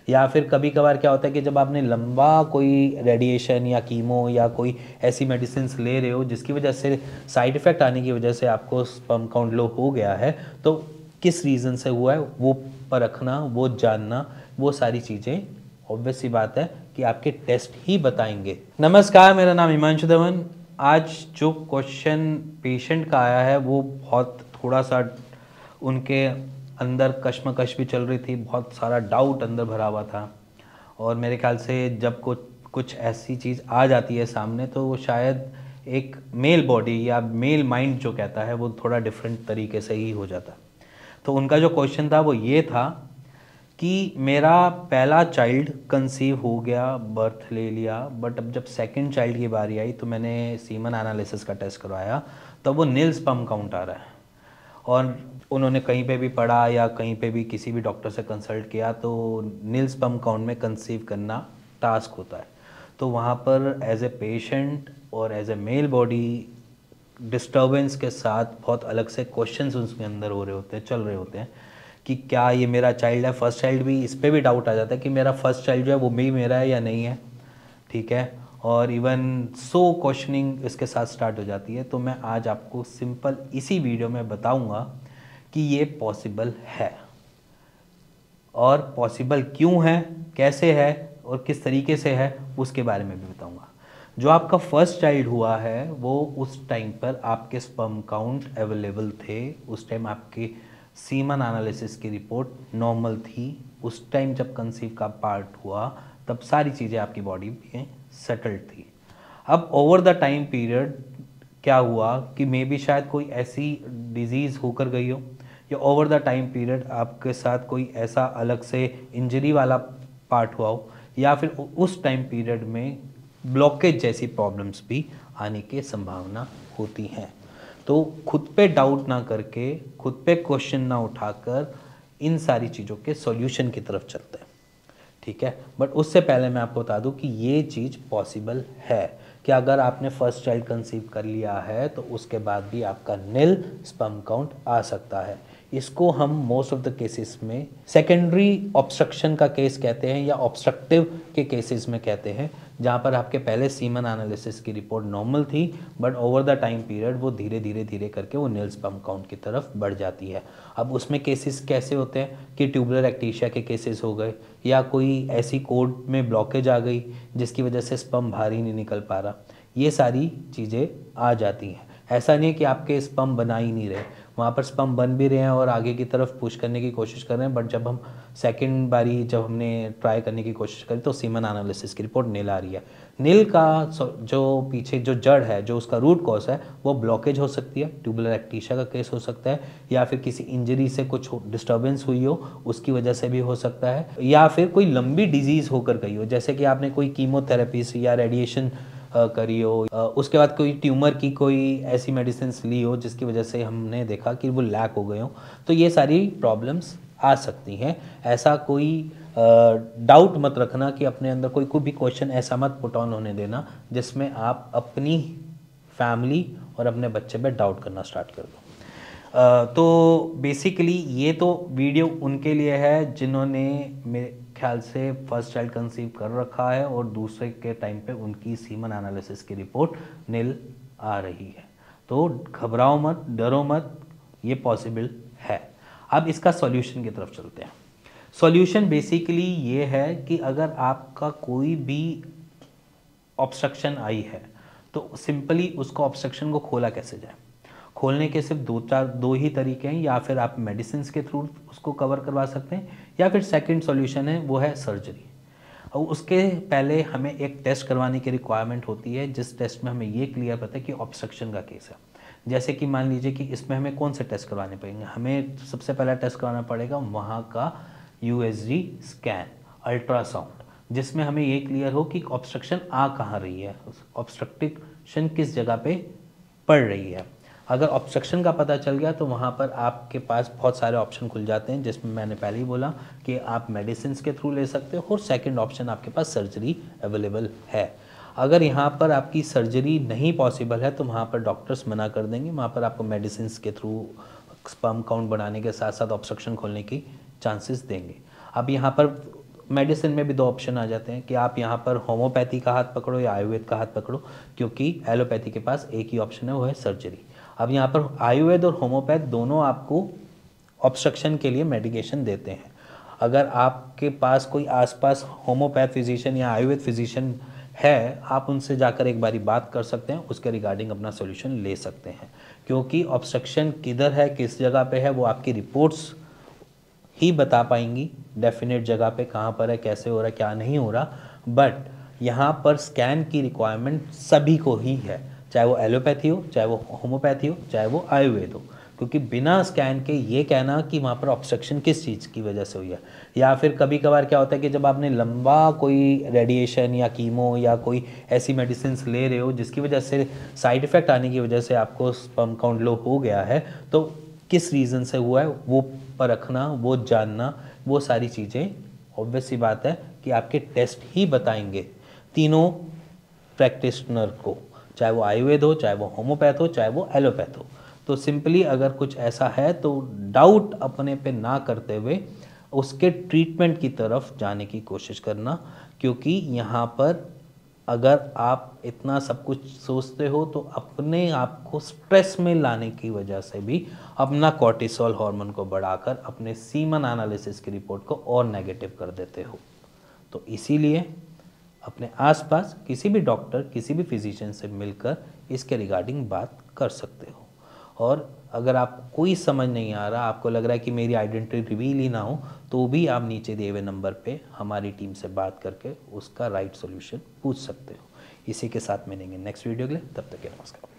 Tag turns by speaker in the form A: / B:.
A: या फिर कभी कभार क्या होता है कि जब आपने लंबा कोई रेडिएशन या कीमो या कोई ऐसी मेडिसिन ले रहे हो जिसकी वजह से साइड इफ़ेक्ट आने की वजह से आपको स्पर्म काउंट लो हो गया है, तो किस रीज़न से हुआ है वो परखना, वो जानना, वो सारी चीज़ें ऑब्वियस सी बात है कि आपके टेस्ट ही बताएंगे। नमस्कार, मेरा नाम हिमांशु धवन। आज जो क्वेश्चन पेशेंट का आया है वो बहुत थोड़ा सा उनके अंदर कश्मकश भी चल रही थी, बहुत सारा डाउट अंदर भरा हुआ था। और मेरे ख्याल से जब कुछ ऐसी चीज़ आ जाती है सामने तो वो शायद एक मेल बॉडी या मेल माइंड जो कहता है वो थोड़ा डिफरेंट तरीके से ही हो जाता। तो उनका जो क्वेश्चन था वो ये था कि मेरा पहला चाइल्ड कंसीव हो गया, बर्थ ले लिया, बट अब जब सेकंड चाइल्ड की बारी आई तो मैंने सीमन एनालिसिस का टेस्ट करवाया, तब वो नील स्पर्म काउंट आ रहा है। और उन्होंने कहीं पे भी पढ़ा या कहीं पे भी किसी भी डॉक्टर से कंसल्ट किया तो नील स्पर्म काउंट में कंसीव करना टास्क होता है। तो वहाँ पर एज ए पेशेंट और as a male body disturbance के साथ बहुत अलग से क्वेश्चंस उसके अंदर हो रहे होते हैं, चल रहे होते हैं कि क्या ये मेरा चाइल्ड है। फर्स्ट चाइल्ड भी, इस पर भी डाउट आ जाता है कि मेरा फर्स्ट चाइल्ड जो है वो भी मेरा है या नहीं है, ठीक है। और इवन सो क्वेश्चनिंग इसके साथ स्टार्ट हो जाती है। तो मैं आज आपको सिंपल इसी वीडियो में बताऊंगा कि ये पॉसिबल है, और पॉसिबल क्यों है, कैसे है और किस तरीके से है, उसके बारे में भी बताऊंगा। जो आपका फर्स्ट चाइल्ड हुआ है वो उस टाइम पर आपके स्पर्म काउंट अवेलेबल थे, उस टाइम आपके सीमन एनालिसिस की रिपोर्ट नॉर्मल थी, उस टाइम जब कंसीव का पार्ट हुआ तब सारी चीज़ें आपकी बॉडी में सेटल्ड थी। अब ओवर द टाइम पीरियड क्या हुआ कि मे बी शायद कोई ऐसी डिजीज़ होकर गई हो, या ओवर द टाइम पीरियड आपके साथ कोई ऐसा अलग से इंजरी वाला पार्ट हुआ हो, या फिर उस टाइम पीरियड में ब्लॉकेज जैसी प्रॉब्लम्स भी आने की संभावना होती हैं। तो खुद पे डाउट ना करके, खुद पे क्वेश्चन ना उठाकर इन सारी चीज़ों के सॉल्यूशन की तरफ चलते हैं, ठीक है। बट उससे पहले मैं आपको बता दूं कि ये चीज़ पॉसिबल है कि अगर आपने फर्स्ट चाइल्ड कंसीव कर लिया है तो उसके बाद भी आपका नील स्पर्म काउंट आ सकता है। इसको हम मोस्ट ऑफ द केसेस में सेकेंडरी ऑब्स्ट्रक्शन का केस कहते हैं या ऑब्स्ट्रक्टिव के केसेस में कहते हैं, जहाँ पर आपके पहले सीमन एनालिसिस की रिपोर्ट नॉर्मल थी but over the time period वो धीरे धीरे धीरे करके वो नील स्पर्म काउंट की तरफ बढ़ जाती है। अब उसमें केसेस कैसे होते हैं कि ट्यूबुलर एक्टीशिया के केसेस हो गए, या कोई ऐसी कोड में ब्लॉकेज आ गई जिसकी वजह से स्पर्म बाहर ही नहीं निकल पा रहा, ये सारी चीज़ें आ जाती हैं। ऐसा नहीं है कि आपके स्पर्म बना ही नहीं रहे, वहाँ पर स्पर्म बन भी रहे हैं और आगे की तरफ पुश करने की कोशिश कर रहे हैं, बट जब हम सेकंड बारी जब हमने ट्राई करने की कोशिश करी तो सीमन एनालिसिस की रिपोर्ट नील आ रही है। नील का जो पीछे जो जड़ है, जो उसका रूट कॉज है, वो ब्लॉकेज हो सकती है, ट्यूबुलर एक्टीशिया का केस हो सकता है, या फिर किसी इंजरी से कुछ डिस्टर्बेंस हुई हो उसकी वजह से भी हो सकता है, या फिर कोई लंबी डिजीज़ होकर गई हो, जैसे कि आपने कोई कीमोथेरेपी या रेडिएशन करी हो, उसके बाद कोई ट्यूमर की कोई ऐसी मेडिसिन ली हो जिसकी वजह से हमने देखा कि वो लैक हो गए हो। तो ये सारी प्रॉब्लम्स आ सकती हैं। ऐसा कोई डाउट मत रखना कि अपने अंदर कोई भी क्वेश्चन ऐसा मत पुट ऑन होने देना जिसमें आप अपनी फैमिली और अपने बच्चे पे डाउट करना स्टार्ट कर दो। तो बेसिकली ये तो वीडियो उनके लिए है जिन्होंने मेरे ख्याल से फर्स्ट चाइल्ड कंसीव कर रखा है और दूसरे के टाइम पे उनकी सीमन एनालिसिस की रिपोर्ट नील आ रही है। तो घबराओ मत, डरो मत, ये पॉसिबल है। अब इसका सॉल्यूशन की तरफ चलते हैं। सॉल्यूशन बेसिकली ये है कि अगर आपका कोई भी ऑब्स्ट्रक्शन आई है तो सिंपली उसको ऑब्स्ट्रक्शन को खोला कैसे जाए। खोलने के सिर्फ दो ही तरीके हैं, या फिर आप मेडिसिन के थ्रू उसको कवर करवा सकते हैं, या फिर सेकंड सॉल्यूशन है वो है सर्जरी। और उसके पहले हमें एक टेस्ट करवाने की रिक्वायरमेंट होती है, जिस टेस्ट में हमें ये क्लियर पता है कि ऑब्स्ट्रक्शन का केस है। जैसे कि मान लीजिए कि इसमें हमें कौन से टेस्ट करवाने पड़ेंगे। हमें सबसे पहला टेस्ट करवाना पड़ेगा वहाँ का यूएसजी स्कैन, अल्ट्रासाउंड, जिसमें हमें ये क्लियर हो कि ऑब्स्ट्रक्शन आ कहाँ रही है, ऑब्स्ट्रक्शन किस जगह पे पड़ रही है। अगर ऑब्स्ट्रक्शन का पता चल गया तो वहाँ पर आपके पास बहुत सारे ऑप्शन खुल जाते हैं, जिसमें मैंने पहले ही बोला कि आप मेडिसिन के थ्रू ले सकते हो, और सेकंड ऑप्शन आपके पास सर्जरी अवेलेबल है। अगर यहाँ पर आपकी सर्जरी नहीं पॉसिबल है तो वहाँ पर डॉक्टर्स मना कर देंगे, वहाँ पर आपको मेडिसिन के थ्रू स्पर्म काउंट बढ़ाने के साथ साथ ऑब्स्ट्रक्शन खोलने की चांसेस देंगे। अब यहाँ पर मेडिसिन में भी दो ऑप्शन आ जाते हैं कि आप यहाँ पर होम्योपैथी का हाथ पकड़ो या आयुर्वेद का हाथ पकड़ो, क्योंकि एलोपैथी के पास एक ही ऑप्शन है, वो है सर्जरी। अब यहाँ पर आयुर्वेद और होम्योपैथ दोनों आपको ऑब्स्ट्रक्शन के लिए मेडिकेशन देते हैं। अगर आपके पास कोई आसपास होम्योपैथ फिजिशियन या आयुर्वेद फिजिशियन है, आप उनसे जाकर एक बारी बात कर सकते हैं, उसके रिगार्डिंग अपना सॉल्यूशन ले सकते हैं। क्योंकि ऑब्स्ट्रक्शन किधर है, किस जगह पे है, वो आपकी रिपोर्ट्स ही बता पाएंगी डेफिनेट जगह पे कहाँ पर है, कैसे हो रहा है, क्या नहीं हो रहा। बट यहाँ पर स्कैन की रिक्वायरमेंट सभी को ही है, चाहे वो एलोपैथी हो, चाहे वो होम्योपैथी हो, चाहे वो आयुर्वेद हो। क्योंकि बिना स्कैन के ये कहना कि वहाँ पर ऑब्स्ट्रक्शन किस चीज़ की वजह से हुई है, या फिर कभी कभार क्या होता है कि जब आपने लंबा कोई रेडिएशन या कीमो या कोई ऐसी मेडिसिन ले रहे हो जिसकी वजह से साइड इफ़ेक्ट आने की वजह से आपको स्पर्म काउंट लो हो गया है, तो किस रीज़न से हुआ है वो परखना, वो जानना, वो सारी चीज़ें ऑब्वियस सी बात है कि आपके टेस्ट ही बताएंगे तीनों प्रैक्टिशनर को, चाहे वो आयुर्वेद हो, चाहे वो होम्योपैथ हो, चाहे वो एलोपैथ हो। तो सिंपली अगर कुछ ऐसा है तो डाउट अपने पे ना करते हुए उसके ट्रीटमेंट की तरफ जाने की कोशिश करना। क्योंकि यहाँ पर अगर आप इतना सब कुछ सोचते हो तो अपने आप को स्ट्रेस में लाने की वजह से भी अपना कॉर्टिसोल हार्मोन को बढ़ाकर अपने सीमन एनालिसिस की रिपोर्ट को और नेगेटिव कर देते हो। तो इसीलिए अपने आसपास किसी भी डॉक्टर, किसी भी फिजिशियन से मिलकर इसके रिगार्डिंग बात कर सकते हो। और अगर आपको कोई समझ नहीं आ रहा, आपको लग रहा है कि मेरी आइडेंटिटी रिवील ही ना हो, तो भी आप नीचे दिए हुए नंबर पे हमारी टीम से बात करके उसका राइट सॉल्यूशन पूछ सकते हो। इसी के साथ मिलेंगे नेक्स्ट वीडियो के लिए, तब तक के नमस्कार।